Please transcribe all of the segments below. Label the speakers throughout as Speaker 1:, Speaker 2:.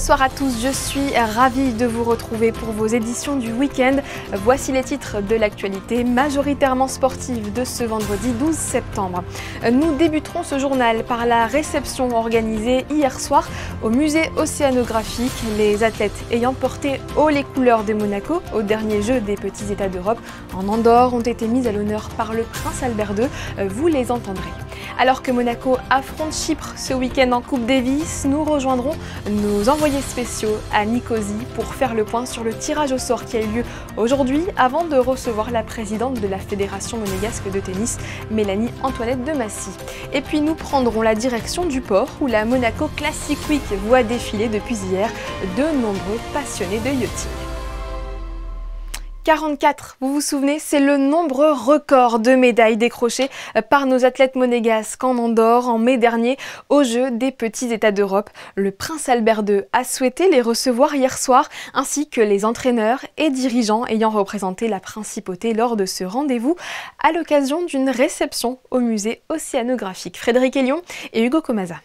Speaker 1: Bonsoir à tous, je suis ravie de vous retrouver pour vos éditions du week-end. Voici les titres de l'actualité majoritairement sportive de ce vendredi 12 septembre. Nous débuterons ce journal par la réception organisée hier soir au musée océanographique. Les athlètes ayant porté haut les couleurs de Monaco au dernier jeu des petits États d'Europe en Andorre ont été mis à l'honneur par le prince Albert II. Vous les entendrez. Alors que Monaco affronte Chypre ce week-end en Coupe Davis, nous rejoindrons nos envoyés spéciaux à Nicosie pour faire le point sur le tirage au sort qui a eu lieu aujourd'hui avant de recevoir la présidente de la Fédération monégasque de tennis, Mélanie Antoinette de Massy. Et puis nous prendrons la direction du port où la Monaco Classic Week voit défiler depuis hier de nombreux passionnés de yachting. 44, vous vous souvenez, c'est le nombre record de médailles décrochées par nos athlètes monégasques en Andorre en mai dernier aux Jeux des petits États d'Europe. Le prince Albert II a souhaité les recevoir hier soir, ainsi que les entraîneurs et dirigeants ayant représenté la principauté lors de ce rendez-vous à l'occasion d'une réception au musée océanographique. Frédéric Elion et Hugo Comasa.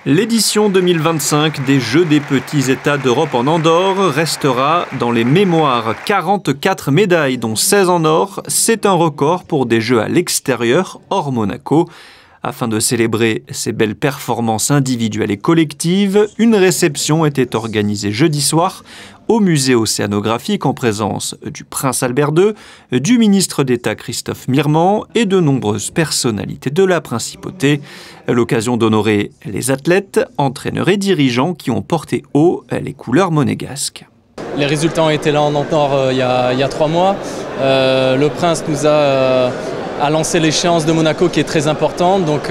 Speaker 2: L'édition 2025 des Jeux des petits États d'Europe en Andorre restera dans les mémoires. 44 médailles, dont 16 en or. C'est un record pour des Jeux à l'extérieur, hors Monaco. Afin de célébrer ces belles performances individuelles et collectives, une réception était organisée jeudi soir au musée océanographique en présence du prince Albert II, du ministre d'État Christophe Mirman et de nombreuses personnalités de la principauté. L'occasion d'honorer les athlètes, entraîneurs et dirigeants qui ont porté haut les couleurs monégasques.
Speaker 3: Les résultats ont été là en Andorre il y a 3 mois. Le prince nous a lancé l'échéance de Monaco qui est très importante. Donc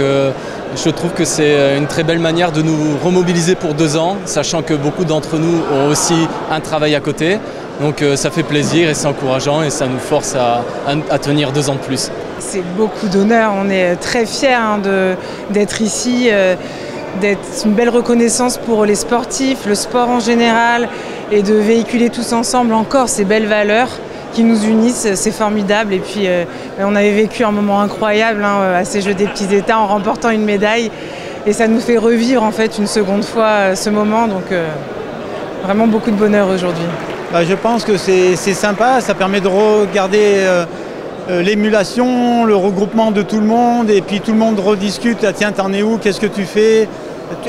Speaker 3: je trouve que c'est une très belle manière de nous remobiliser pour 2 ans, sachant que beaucoup d'entre nous ont aussi un travail à côté. Donc ça fait plaisir et c'est encourageant et ça nous force à tenir 2 ans de plus.
Speaker 4: C'est beaucoup d'honneur, on est très fiers d'être ici, d'être une belle reconnaissance pour les sportifs, le sport en général et de véhiculer tous ensemble encore ces belles valeurs qui nous unissent, c'est formidable. Et puis on avait vécu un moment incroyable à ces Jeux des petits États en remportant une médaille et ça nous fait revivre en fait une seconde fois ce moment, donc vraiment beaucoup de bonheur aujourd'hui.
Speaker 5: Je pense que c'est sympa, ça permet de regarder l'émulation, le regroupement de tout le monde et puis tout le monde rediscute, tiens t'en es où, qu'est-ce que tu fais,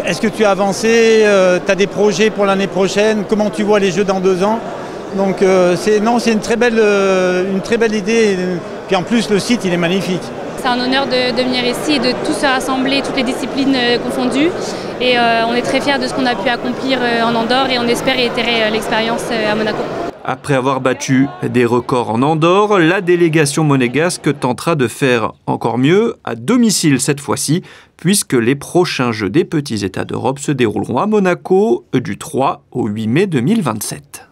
Speaker 5: est-ce que tu as avancé, tu as des projets pour l'année prochaine, comment tu vois les Jeux dans 2 ans. Donc c'est une très belle idée, puis en plus le site il est magnifique.
Speaker 6: C'est un honneur de venir ici et de tous se rassembler, toutes les disciplines confondues. Et on est très fiers de ce qu'on a pu accomplir en Andorre et on espère réitérer l'expérience à Monaco.
Speaker 2: Après avoir battu des records en Andorre, la délégation monégasque tentera de faire encore mieux à domicile cette fois-ci, puisque les prochains Jeux des petits États d'Europe se dérouleront à Monaco du 3 au 8 mai 2027.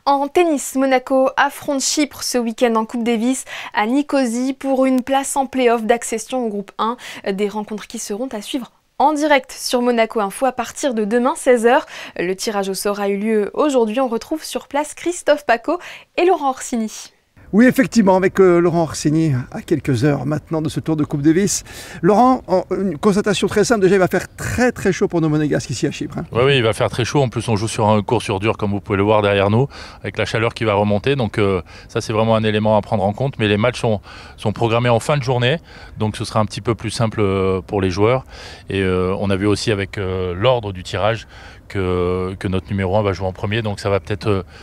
Speaker 1: En tennis, Monaco affronte Chypre ce week-end en Coupe Davis à Nicosie pour une place en play-off d'accession au groupe 1. Des rencontres qui seront à suivre en direct sur Monaco Info à partir de demain 16h. Le tirage au sort a eu lieu aujourd'hui. On retrouve sur place Christophe Pacaud et Laurent Orsini.
Speaker 7: Oui, effectivement, avec Laurent Orsini, à quelques heures maintenant de ce tour de Coupe Davis. Laurent, une constatation très simple, déjà il va faire très très chaud pour nos monégasques ici à Chypre.
Speaker 8: Oui, il va faire très chaud. En plus, on joue sur un court sur dur, comme vous pouvez le voir derrière nous, avec la chaleur qui va remonter. Donc ça, c'est vraiment un élément à prendre en compte. Mais les matchs sont programmés en fin de journée, donc ce sera un petit peu plus simple pour les joueurs. Et on a vu aussi avec l'ordre du tirage que notre numéro 1 va jouer en premier, donc ça va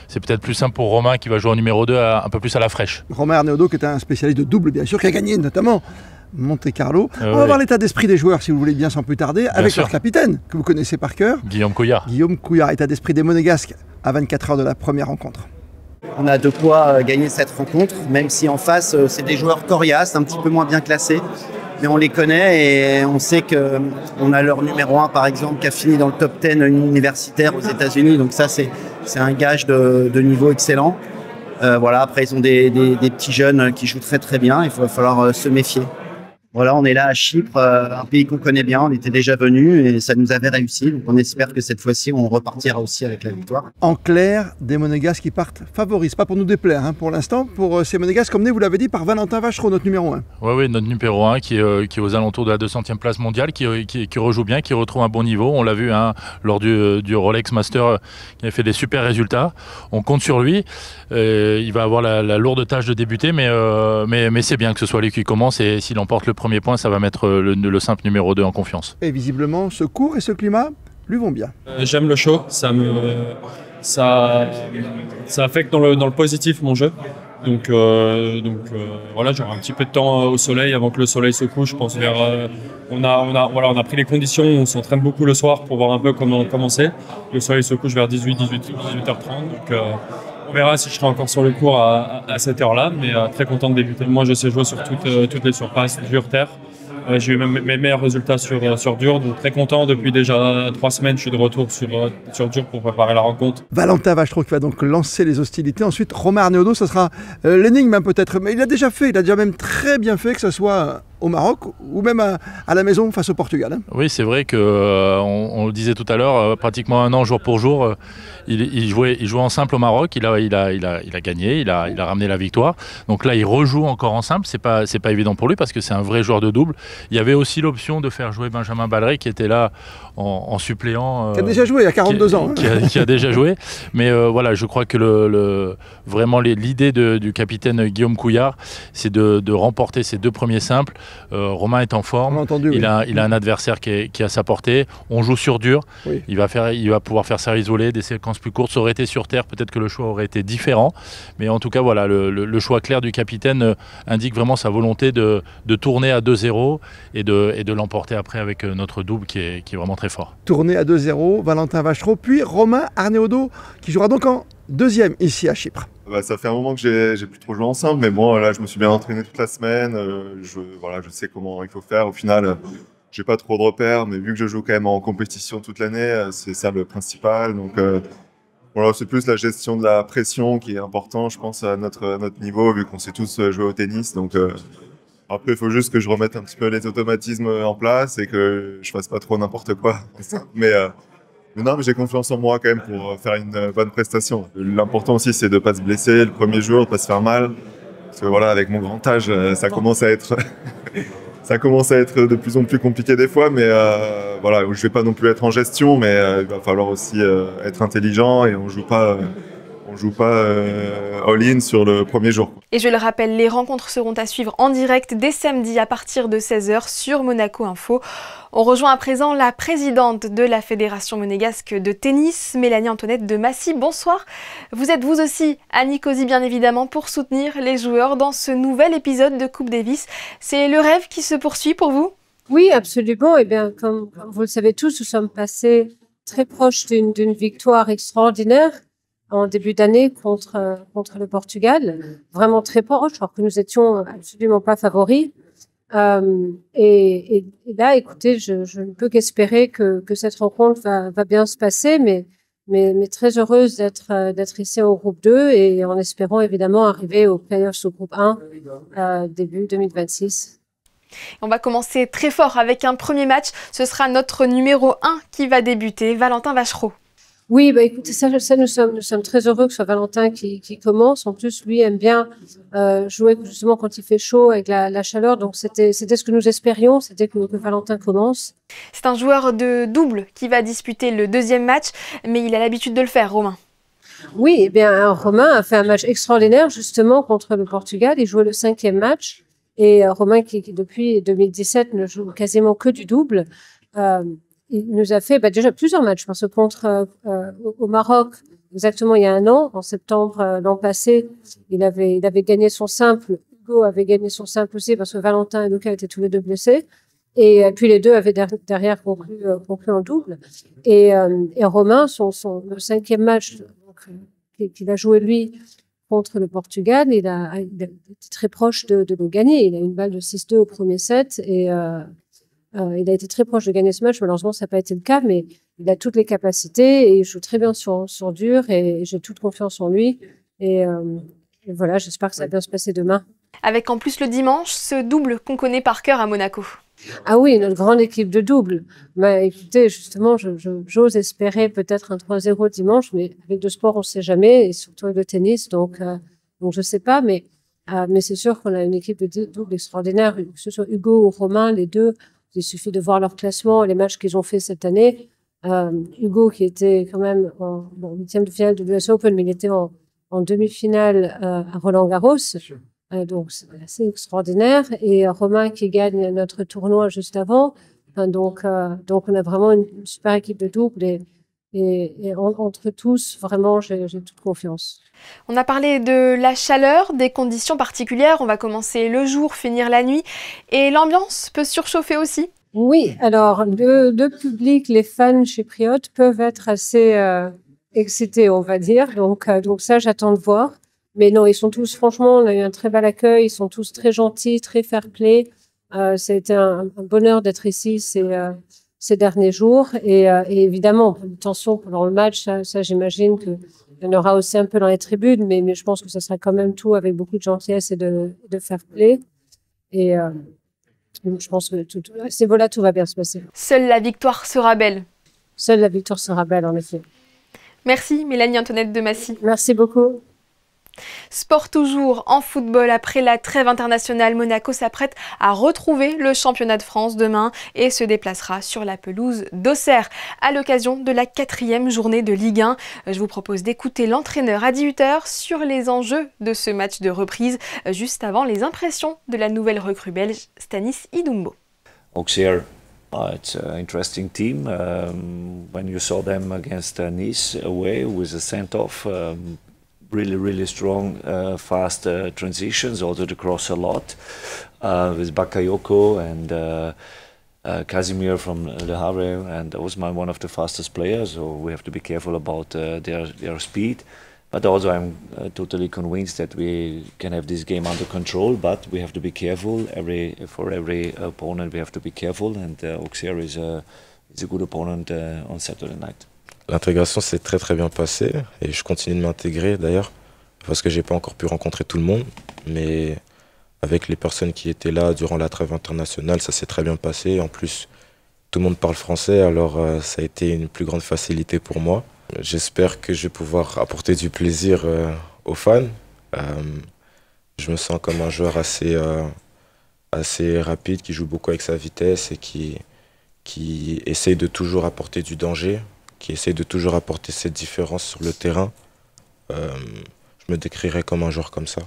Speaker 8: c'est peut-être plus simple pour Romain qui va jouer en numéro 2 un peu plus à la fraîche.
Speaker 7: Romain Arnaudot qui est un spécialiste de double bien sûr, qui a gagné notamment Monte Carlo. On va voir l'état d'esprit des joueurs si vous voulez bien sans plus tarder, avec leur capitaine que vous connaissez par cœur.
Speaker 8: Guillaume Couillard.
Speaker 7: Guillaume Couillard, état d'esprit des Monégasques à 24 heures de la première rencontre.
Speaker 9: On a de quoi gagner cette rencontre, même si en face c'est des joueurs coriaces, un petit peu moins bien classés. Mais on les connaît et on sait qu'on a leur numéro 1 par exemple qui a fini dans le top 10 universitaire aux États-Unis. Donc ça c'est un gage de niveau excellent. Après ils ont des petits jeunes qui jouent très très bien, il va falloir se méfier. Voilà, on est là à Chypre, un pays qu'on connaît bien, on était déjà venu et ça nous avait réussi. Donc on espère que cette fois-ci, on repartira aussi avec la victoire.
Speaker 7: En clair, des Monégasques qui partent favoris, pas pour nous déplaire pour l'instant, pour ces Monégasques emmenés, vous l'avez dit, par Valentin Vachereau, notre numéro 1.
Speaker 8: Oui, notre numéro 1 qui est aux alentours de la 200e place mondiale, qui rejoue bien, qui retrouve un bon niveau. On l'a vu lors du Rolex Master, qui a fait des super résultats. On compte sur lui. Il va avoir la lourde tâche de débuter, mais c'est bien que ce soit lui qui commence et s'il emporte le premier point, ça va mettre le simple numéro 2 en confiance.
Speaker 7: Et visiblement, ce cours et ce climat lui vont bien.
Speaker 10: J'aime le chaud, ça affecte dans le positif mon jeu. Donc voilà, j'aurai un petit peu de temps au soleil avant que le soleil se couche. Je pense on a pris les conditions, on s'entraîne beaucoup le soir pour voir un peu comment c'est. Le soleil se couche vers 18h30, donc on verra si je serai encore sur le cours à cette heure-là, mais très content de débuter. Moi, je sais jouer sur toutes les surfaces, dur, terre. J'ai eu mes meilleurs résultats sur dur, donc très content. Depuis déjà 3 semaines, je suis de retour sur dur pour préparer la rencontre.
Speaker 7: Valentin Vachereau qui va donc lancer les hostilités. Ensuite, Romain Arnaudot, ça sera l'énigme peut-être, mais il a déjà même très bien fait, que ce soit au Maroc ou même à la maison face au Portugal.
Speaker 8: Oui, c'est vrai que on le disait tout à l'heure, pratiquement un an jour pour jour, il jouait en simple au Maroc, il a gagné, il a ramené la victoire. Donc là, il rejoue encore en simple, c'est pas évident pour lui parce que c'est un vrai joueur de double. Il y avait aussi l'option de faire jouer Benjamin Balleret qui était là en suppléant.
Speaker 7: Qui a déjà joué, il y a 42 ans.
Speaker 8: Qui a déjà joué. Mais voilà, je crois que vraiment l'idée du capitaine Guillaume Couillard, c'est de remporter ses 2 premiers simples. Romain est en forme, il a un adversaire qui est à sa portée. On joue sur dur, oui. Il va pouvoir faire service volé, des séquences plus courtes. Ça aurait été sur terre, peut-être que le choix aurait été différent. Mais en tout cas, voilà, le choix clair du capitaine indique vraiment sa volonté de tourner à 2-0 et de l'emporter après avec notre double qui est vraiment très fort.
Speaker 7: Tourner à 2-0, Valentin Vachereau, puis Romain Arnaudot qui jouera donc en deuxième ici à Chypre.
Speaker 11: Ça fait un moment que j'ai plus trop joué ensemble, mais bon, là, je me suis bien entraîné toute la semaine. Je sais comment il faut faire. Au final, j'ai pas trop de repères, mais vu que je joue quand même en compétition toute l'année, c'est ça le principal. Donc, voilà, c'est plus la gestion de la pression qui est important, je pense, à notre niveau, vu qu'on sait tous jouer au tennis. Donc, après, il faut juste que je remette un petit peu les automatismes en place et que je fasse pas trop n'importe quoi. Mais non, mais j'ai confiance en moi quand même pour faire une bonne prestation. L'important aussi, c'est de ne pas se blesser le premier jour, de ne pas se faire mal. Parce que voilà, avec mon grand âge, ça commence à être de plus en plus compliqué des fois. Mais voilà, je ne vais pas non plus être en gestion, mais il va falloir aussi être intelligent et on joue pas all-in sur le premier jour.
Speaker 1: Et je le rappelle, les rencontres seront à suivre en direct dès samedi à partir de 16h sur Monaco Info. On rejoint à présent la présidente de la Fédération monégasque de tennis, Mélanie-Antoinette de Massy. Bonsoir. Vous êtes vous aussi à Nicosie, bien évidemment, pour soutenir les joueurs dans ce nouvel épisode de Coupe Davis. C'est le rêve qui se poursuit pour vous ?
Speaker 12: Oui, absolument. Eh bien, comme vous le savez tous, nous sommes passés très proches d'une victoire extraordinaire en début d'année contre le Portugal, vraiment très proche, alors que nous étions absolument pas favoris. Et là, écoutez, je ne peux qu'espérer que cette rencontre va bien se passer, mais très heureuse d'être ici au groupe 2 et en espérant évidemment arriver aux playoffs au groupe 1 début 2026.
Speaker 1: On va commencer très fort avec un premier match. Ce sera notre numéro 1 qui va débuter, Valentin Vachereau.
Speaker 12: Oui, écoutez, ça nous sommes très heureux que ce soit Valentin qui commence. En plus, lui aime bien jouer justement quand il fait chaud avec la chaleur. Donc, c'était ce que nous espérions, c'était que Valentin commence.
Speaker 1: C'est un joueur de double qui va disputer le deuxième match, mais il a l'habitude de le faire, Romain.
Speaker 12: Oui, eh bien, Romain a fait un match extraordinaire justement contre le Portugal. Il jouait le 5e match. Et Romain, qui depuis 2017 ne joue quasiment que du double, il nous a fait déjà plusieurs matchs, parce que au Maroc, exactement il y a un an, en septembre l'an passé, il avait gagné son simple. Hugo avait gagné son simple aussi, parce que Valentin et Lucas étaient tous les deux blessés. Et puis les deux avaient derrière conclu en double. Et Romain, le 5e match qu'il a joué lui contre le Portugal, il a été très proche de le gagner. Il a une balle de 6-2 au premier set et il a été très proche de gagner ce match. Malheureusement, ça n'a pas été le cas, mais il a toutes les capacités et il joue très bien sur dur et j'ai toute confiance en lui. Et voilà, j'espère que ça va bien se passer demain.
Speaker 1: avec en plus le dimanche ce double qu'on connaît par cœur à Monaco.
Speaker 12: Ah oui, notre grande équipe de double. Mais écoutez, justement, j'ose espérer peut-être un 3-0 dimanche, mais avec le sport, on ne sait jamais, et surtout avec le tennis, donc je ne sais pas, mais c'est sûr qu'on a une équipe de double extraordinaire, que ce soit Hugo ou Romain, les deux. Il suffit de voir leur classement, les matchs qu'ils ont fait cette année. Hugo, qui était quand même en huitième de finale de l'US Open, mais il était en demi-finale à Roland-Garros. Donc, c'est assez extraordinaire. Et Romain qui gagne notre tournoi juste avant. Donc, on a vraiment une super équipe de double. Et entre tous, vraiment, j'ai toute confiance.
Speaker 1: On a parlé de la chaleur, des conditions particulières. On va commencer le jour, finir la nuit. Et l'ambiance peut surchauffer aussi.
Speaker 12: Oui, alors le public, les fans chypriotes peuvent être assez excités, on va dire. Donc ça, j'attends de voir. Mais non, ils sont tous, franchement, on a eu un très bel accueil. Ils sont tous très gentils, très fair-play. Ça a été un bonheur d'être ici ces derniers jours. Et évidemment, une tension pendant le match, ça j'imagine qu'il y en aura aussi un peu dans les tribunes. Mais je pense que ça sera quand même tout avec beaucoup de gentillesse et de fair-play. Et je pense que à ce niveau-là, tout va bien se passer.
Speaker 1: Seule la victoire sera belle.
Speaker 12: Seule la victoire sera belle, en effet.
Speaker 1: Merci Mélanie-Antoinette de Massy.
Speaker 12: Merci beaucoup.
Speaker 1: Sport toujours en football. Après la trêve internationale, Monaco s'apprête à retrouver le championnat de France demain et se déplacera sur la pelouse d'Auxerre à l'occasion de la 4e journée de Ligue 1. Je vous propose d'écouter l'entraîneur à 18h sur les enjeux de ce match de reprise, juste avant les impressions de la nouvelle recrue belge Stanis Idumbo.
Speaker 13: Auxerre, it's an interesting team. When you saw them against Nice away with a send-off, really strong, fast transitions, also to cross a lot with Bakayoko and Casimir from Le Havre, and that was one of the fastest players, so we have to be careful about their speed. But also I'm totally convinced that we can have this game under control, but we have to be careful. For every opponent we have to be careful, and Auxerre is a good opponent on Saturday night.
Speaker 14: L'intégration s'est très bien passée et je continue de m'intégrer d'ailleurs parce que j'ai pas encore pu rencontrer tout le monde, mais avec les personnes qui étaient là durant la trêve internationale, ça s'est très bien passé. En plus, tout le monde parle français, alors ça a été une plus grande facilité pour moi. J'espère que je vais pouvoir apporter du plaisir aux fans. Je me sens comme un joueur assez rapide, qui joue beaucoup avec sa vitesse et qui essaye de toujours apporter du danger, qui essaye de toujours apporter cette différence sur le terrain. Je me décrirais comme un joueur comme ça.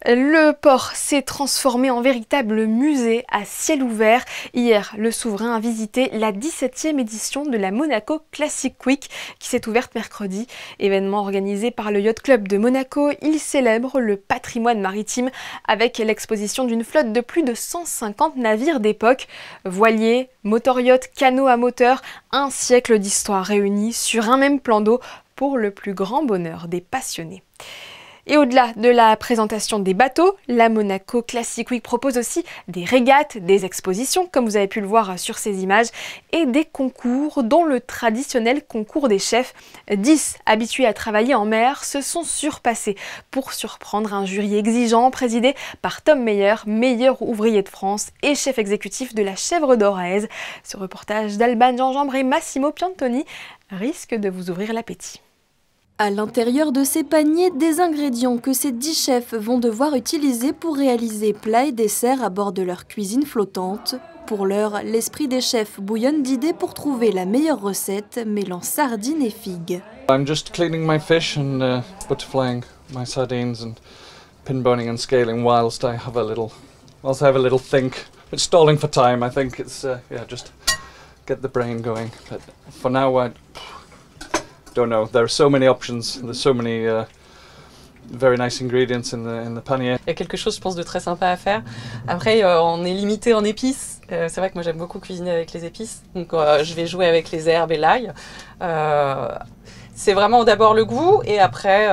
Speaker 1: Le port s'est transformé en véritable musée à ciel ouvert. Hier, le souverain a visité la 17e édition de la Monaco Classic Week qui s'est ouverte mercredi. Événement organisé par le Yacht Club de Monaco, il célèbre le patrimoine maritime avec l'exposition d'une flotte de plus de 150 navires d'époque. Voiliers, motor-yachts, canots à moteur, un siècle d'histoire réunie sur un même plan d'eau pour le plus grand bonheur des passionnés. Et au-delà de la présentation des bateaux, la Monaco Classic Week propose aussi des régates, des expositions, comme vous avez pu le voir sur ces images, et des concours, dont le traditionnel concours des chefs. 10 habitués à travailler en mer se sont surpassés pour surprendre un jury exigeant présidé par Tom Meyer, meilleur ouvrier de France et chef exécutif de la Chèvre d'Or à Aise. Ce reportage d'Alban Jean-Jambre et Massimo Piantoni risque de vous ouvrir l'appétit.
Speaker 15: À l'intérieur de ces paniers, des ingrédients que ces 10 chefs vont devoir utiliser pour réaliser plats et desserts à bord de leur cuisine flottante. Pour l'heure, l'esprit des chefs bouillonne d'idées pour trouver la meilleure recette mêlant sardines et figues.
Speaker 16: I'm just cleaning my fish and butterflying my sardines and pinboning and scaling whilst I have a little think. But stalling for time, I think it's just get the brain going. But for now, I don't know. There are so many options. There's so many very nice ingredients in the panier.
Speaker 17: Il y a quelque chose, je pense, de très sympa à faire. Après, on est limité en épices. C'est vrai que moi, j'aime beaucoup cuisiner avec les épices. Donc, je vais jouer avec les herbes et l'ail. C'est vraiment d'abord le goût et après,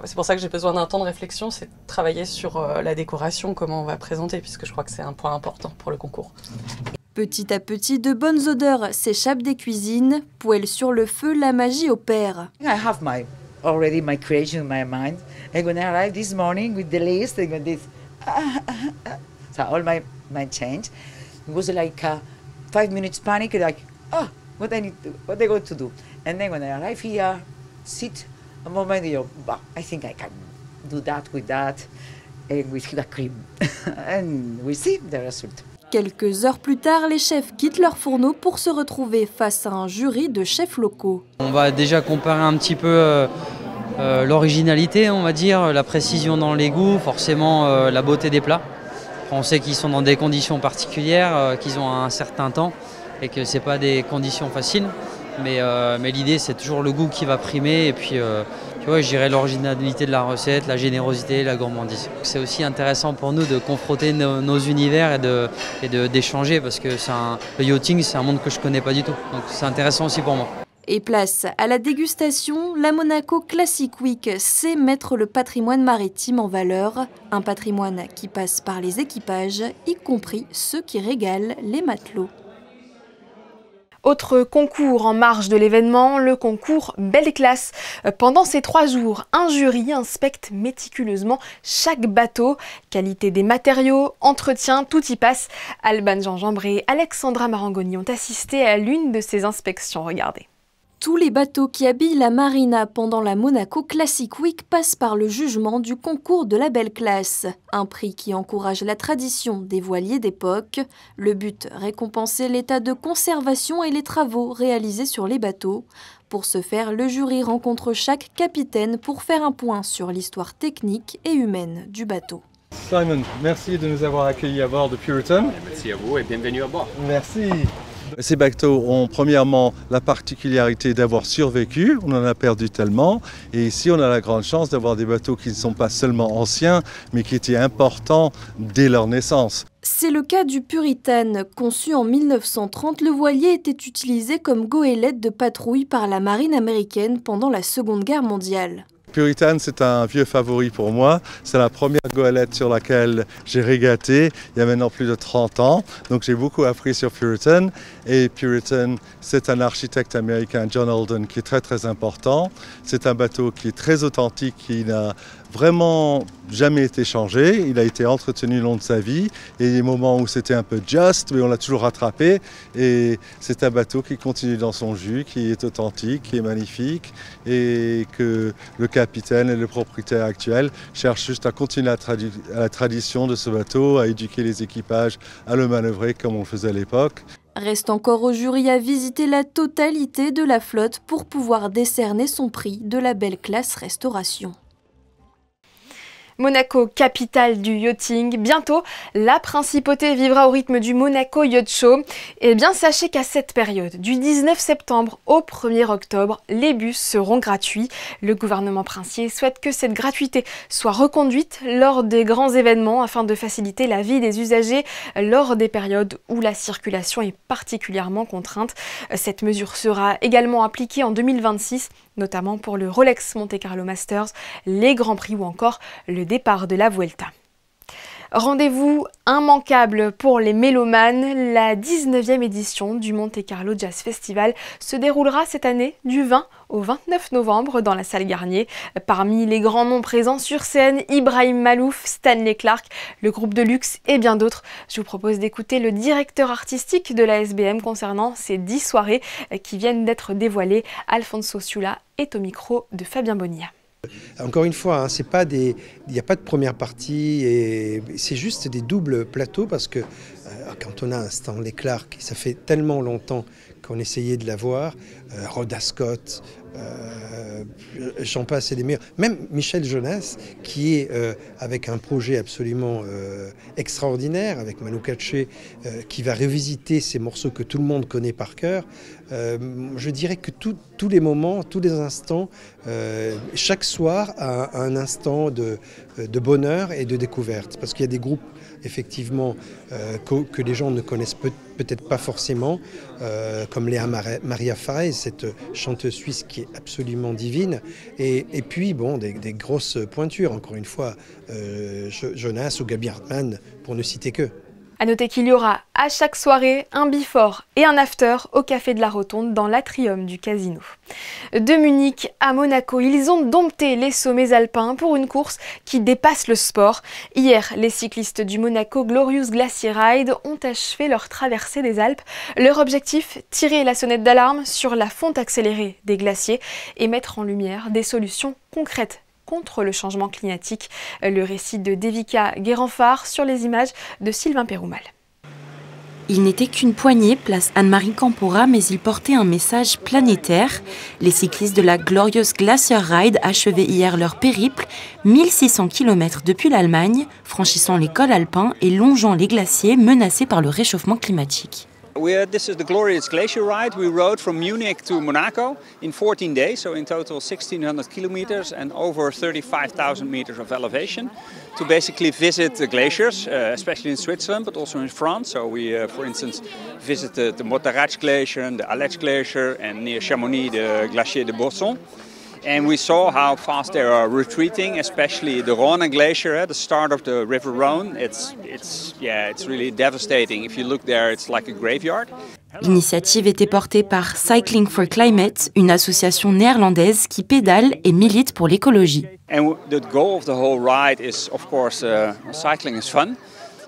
Speaker 17: c'est pour ça que j'ai besoin d'un temps de réflexion, c'est de travailler sur la décoration, comment on va présenter, puisque je crois que c'est un point important pour le concours.
Speaker 15: Petit à petit, de bonnes odeurs s'échappent des cuisines. Poêle sur le feu, la magie opère.
Speaker 18: I have already my creation in my mind. I'm going to arrive this morning with the list and with this So all my mind changed. It was like 5 minutes panic, like, oh, what I got to do. And then when I arrive here, sit a moment, I think I can do that with that, and with the cream. And we see the result.
Speaker 15: Quelques heures plus tard, les chefs quittent leur fourneau pour se retrouver face à un jury de chefs locaux.
Speaker 19: On va déjà comparer un petit peu l'originalité, on va dire, la précision dans les goûts, forcément la beauté des plats. On sait qu'ils sont dans des conditions particulières, qu'ils ont un certain temps et que ce n'est pas des conditions faciles. Mais l'idée, c'est toujours le goût qui va primer et puis tu vois, je dirais l'originalité de la recette, la générosité, la gourmandise. C'est aussi intéressant pour nous de confronter nos univers et d'échanger parce que le yachting, c'est un monde que je ne connais pas du tout. Donc c'est intéressant aussi pour moi.
Speaker 15: Et place à la dégustation, la Monaco Classic Week sait mettre le patrimoine maritime en valeur. Un patrimoine qui passe par les équipages, y compris ceux qui régalent les matelots.
Speaker 1: Autre concours en marge de l'événement, le concours Belle Classe. Pendant ces 3 jours, un jury inspecte méticuleusement chaque bateau. Qualité des matériaux, entretien, tout y passe. Alban Gingembre et Alexandra Marangoni ont assisté à l'une de ces inspections. Regardez.
Speaker 15: Tous les bateaux qui habillent la marina pendant la Monaco Classic Week passent par le jugement du concours de la Belle Classe. Un prix qui encourage la tradition des voiliers d'époque. Le but, récompenser l'état de conservation et les travaux réalisés sur les bateaux. Pour ce faire, le jury rencontre chaque capitaine pour faire un point sur l'histoire technique et humaine du bateau.
Speaker 20: Simon, merci de nous avoir accueillis à bord de Puritan.
Speaker 21: Merci à vous et bienvenue à bord.
Speaker 20: Merci. Ces bateaux ont premièrement la particularité d'avoir survécu, on en a perdu tellement, et ici on a la grande chance d'avoir des bateaux qui ne sont pas seulement anciens, mais qui étaient importants dès leur naissance.
Speaker 15: C'est le cas du Puritan. Conçu en 1930, le voilier était utilisé comme goélette de patrouille par la marine américaine pendant la Seconde Guerre mondiale.
Speaker 20: Puritan, c'est un vieux favori pour moi. C'est la première goélette sur laquelle j'ai régaté il y a maintenant plus de 30 ans. Donc j'ai beaucoup appris sur Puritan. Et Puritan, c'est un architecte américain, John Alden, qui est très très important. C'est un bateau qui est très authentique, qui n'a vraiment jamais été changé. Il a été entretenu le long de sa vie. Et il y a des moments où c'était un peu juste, mais on l'a toujours rattrapé. Et c'est un bateau qui continue dans son jus, qui est authentique, qui est magnifique. Et que le capitaine et le propriétaire actuel cherchent juste à continuer la tradition de ce bateau, à éduquer les équipages, à le manœuvrer comme on le faisait à l'époque.
Speaker 15: Reste encore au jury à visiter la totalité de la flotte pour pouvoir décerner son prix de la Belle Classe Restauration.
Speaker 1: Monaco, capitale du yachting. Bientôt, la principauté vivra au rythme du Monaco Yacht Show. Et bien, sachez qu'à cette période, du 19 septembre au 1er octobre, les bus seront gratuits. Le gouvernement princier souhaite que cette gratuité soit reconduite lors des grands événements afin de faciliter la vie des usagers lors des périodes où la circulation est particulièrement contrainte. Cette mesure sera également appliquée en 2026, notamment pour le Rolex Monte Carlo Masters, les Grands Prix ou encore le départ de la Vuelta. Rendez-vous immanquable pour les mélomanes, la 19e édition du Monte Carlo Jazz Festival se déroulera cette année du 20 au 29 novembre dans la salle Garnier. Parmi les grands noms présents sur scène, Ibrahim Malouf, Stanley Clarke, le groupe de luxe et bien d'autres. Je vous propose d'écouter le directeur artistique de la SBM concernant ces 10 soirées qui viennent d'être dévoilées. Alfonso Ciula est au micro de Fabien Bonilla.
Speaker 22: Encore une fois, hein, il n'y a pas de première partie, et c'est juste des doubles plateaux parce que quand on a un Stanley Clarke, ça fait tellement longtemps qu'on essayait de l'avoir, Rhoda Scott, j'en passe et des meilleurs, même Michel Jonas qui est avec un projet absolument extraordinaire avec Manu Katché qui va revisiter ces morceaux que tout le monde connaît par cœur. Je dirais que tous les moments, tous les instants, chaque soir a un instant de bonheur et de découverte parce qu'il y a des groupes effectivement que les gens ne connaissent peut-être pas forcément, comme Léa Maria Fares, cette chanteuse suisse qui est absolument divine, et puis bon, des grosses pointures, encore une fois, Jonas ou Gaby Hartmann, pour ne citer que.
Speaker 1: A noter qu'il y aura à chaque soirée un before et un after au Café de la Rotonde dans l'atrium du casino. De Munich à Monaco, ils ont dompté les sommets alpins pour une course qui dépasse le sport. Hier, les cyclistes du Monaco Glorious Glacier Ride ont achevé leur traversée des Alpes. Leur objectif, tirer la sonnette d'alarme sur la fonte accélérée des glaciers et mettre en lumière des solutions concrètes contre le changement climatique. Le récit de Devika Guérenfard sur les images de Sylvain Péroumal.
Speaker 3: Il n'était qu'une poignée, place Anne-Marie Campora, mais il portait un message planétaire. Les cyclistes de la Glorious Glacier Ride achevaient hier leur périple, 1600 km depuis l'Allemagne, franchissant les cols alpins et longeant les glaciers menacés par le réchauffement climatique.
Speaker 4: This is the Glorious Glacier Ride. We rode from Munich to Monaco in 14 days, so in total 1,600 kilometers and over 35,000 meters of elevation to basically visit the glaciers, especially in Switzerland, but also in France. So we, for instance, visited the Montarache Glacier and the Aletsch Glacier, and near Chamonix, the Glacier de Bosson. And we saw how fast they are retreating, especially the Rhône Glacier, at the start of the River Rhône. It's really devastating. If you look there, it's like a graveyard.
Speaker 3: L'initiative était portée par Cycling for Climate, une association néerlandaise qui pédale et milite pour l'écologie.
Speaker 4: And the goal of the whole ride is, of course, cycling is fun,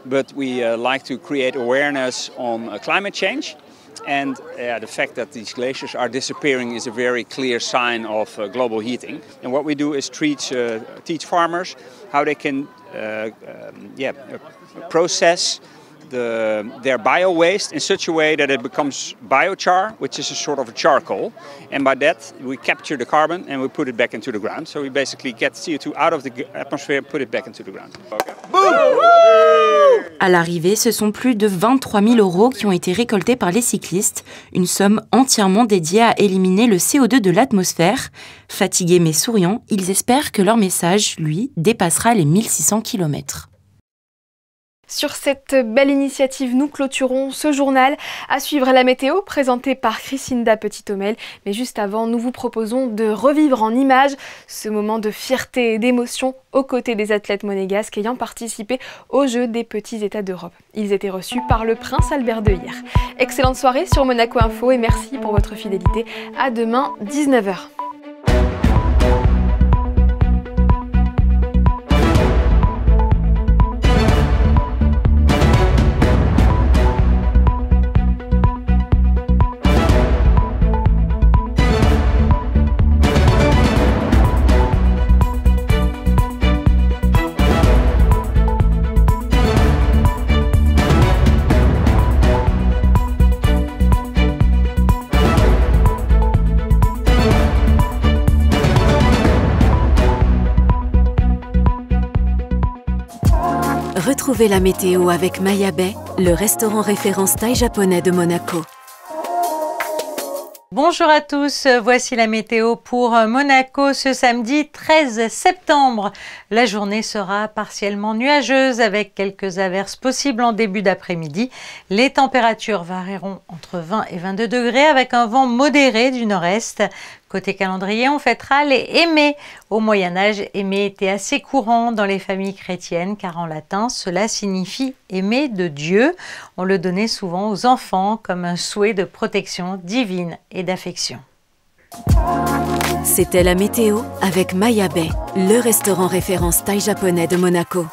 Speaker 4: but we like to create awareness on climate change. And the fact that these glaciers are disappearing is a very clear sign of global heating. And what we do is teach farmers how they can process their bio-waste in such a way that it becomes biochar, which is a sort of a charcoal. And by that, we capture the carbon and we put it back into the ground. So we basically get CO2 out of the atmosphere and put it back into the ground.
Speaker 3: À l'arrivée, ce sont plus de 23 000 € qui ont été récoltés par les cyclistes, une somme entièrement dédiée à éliminer le CO2 de l'atmosphère. Fatigués mais souriants, ils espèrent que leur message, lui, dépassera les 1600 km.
Speaker 1: Sur cette belle initiative, nous clôturons ce journal. À suivre la météo présentée par Chrisinda Petit-Homel. Mais juste avant, nous vous proposons de revivre en images ce moment de fierté et d'émotion aux côtés des athlètes monégasques ayant participé aux Jeux des petits États d'Europe. Ils étaient reçus par le prince Albert de hier. Excellente soirée sur Monaco Info et merci pour votre fidélité. À demain, 19 h.
Speaker 23: Retrouvez la météo avec Maya Bay, le restaurant référence thaï japonais de Monaco.
Speaker 24: Bonjour à tous, voici la météo pour Monaco ce samedi 13 septembre. La journée sera partiellement nuageuse avec quelques averses possibles en début d'après-midi. Les températures varieront entre 20 et 22 degrés avec un vent modéré du nord-est. Côté calendrier, on fêtera les Aimés. Au Moyen-Âge, Aimé était assez courant dans les familles chrétiennes car en latin, cela signifie aimer de Dieu. On le donnait souvent aux enfants comme un souhait de protection divine et d'affection.
Speaker 23: C'était la météo avec Maya Bay, le restaurant référence thaï japonais de Monaco.